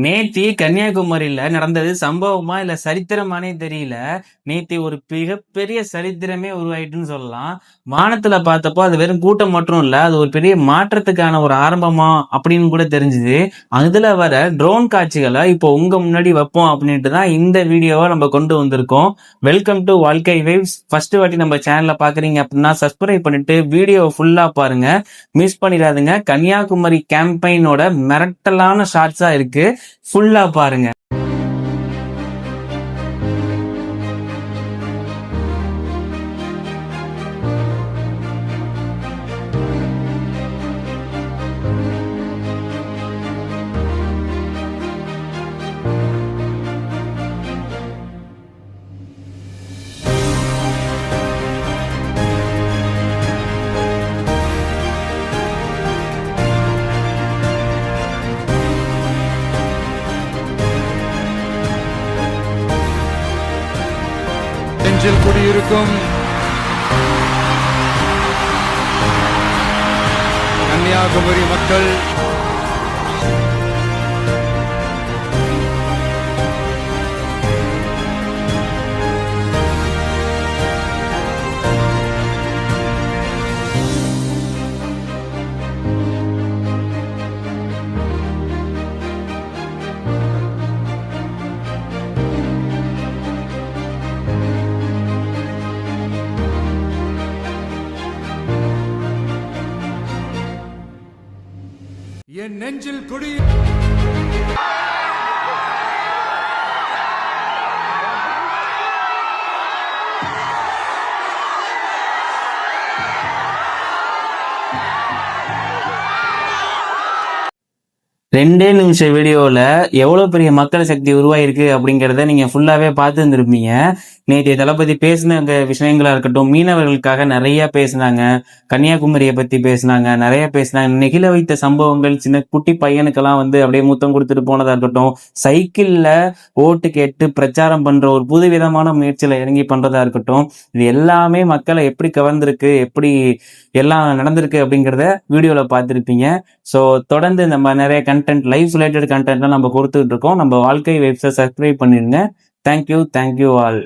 நேத்தி கன்னியாகுமரியில நடந்தது சம்பவமா இல்ல சரித்திரமானே தெரியல. நேத்தி ஒரு மிகப்பெரிய சரித்திரமே உருவாயிட்டுன்னு சொல்லலாம். வானத்துல பார்த்தப்போ அது வெறும் கூட்டம் மட்டும் இல்ல, அது ஒரு பெரிய மாற்றத்துக்கான ஒரு ஆரம்பமா அப்படின்னு கூட தெரிஞ்சுது. அதுல வர ட்ரோன் காட்சிகளை இப்போ உங்க முன்னாடி வைப்போம் அப்படின்ட்டு தான் இந்த வீடியோவை நம்ம கொண்டு வந்திருக்கோம். வெல்கம் டு வாழ்க்கை வைப்ஸ். ஃபர்ஸ்ட் வாட்டி நம்ம சேனலை பாக்குறீங்க அப்படின்னா சப்ஸ்கிரைப் பண்ணிட்டு வீடியோ ஃபுல்லா பாருங்க, மிஸ் பண்ணிடாதுங்க. கன்னியாகுமரி கேம்பெயினோட மிரட்டலான ஷார்ட்ஸா இருக்கு, ஃபுல்லா பாருங்க. நெஞ்சில் குடியிருக்கும் கன்னியாகுமரி மக்கள் என் நெஞ்சில் குடி ரெண்டே நிமிஷம் வீடியோவில் எவ்வளோ பெரிய மக்கள் சக்தி உருவாயிருக்கு அப்படிங்கிறத நீங்கள் ஃபுல்லாகவே பார்த்து இருந்திருப்பீங்க. நேற்றைய தளபதி பேசின விஷயங்களா இருக்கட்டும், மீனவர்களுக்காக நிறைய பேசினாங்க, கன்னியாகுமரியை பற்றி பேசினாங்க, நிறைய பேசினாங்க. நெகிழ வைத்த சம்பவங்கள், சின்ன குட்டி பையனுக்கெல்லாம் அப்படியே முத்தம் கொடுத்துட்டு போனதா இருக்கட்டும், சைக்கிளில் ஓட்டு கேட்டு பிரச்சாரம் பண்ணுற ஒரு புதுவிதமான முயற்சியில் இறங்கி பண்ணுறதா இருக்கட்டும், இது எல்லாமே மக்களை எப்படி கவர்ந்திருக்கு, எப்படி எல்லாம் நடந்திருக்கு அப்படிங்கிறத வீடியோவில் பார்த்துருப்பீங்க. ஸோ தொடர்ந்து நம்ம நிறைய கண்டென்ட், லைஃப் ரிலேட்டட் கண்டென்ட்லாம் நம்ம கொடுத்துட்டு இருக்கோம். நம்ம வாழ்க்கை வெப்சைட் சப்ஸ்கிரைப் பண்ணிடுங்க. Thank you all.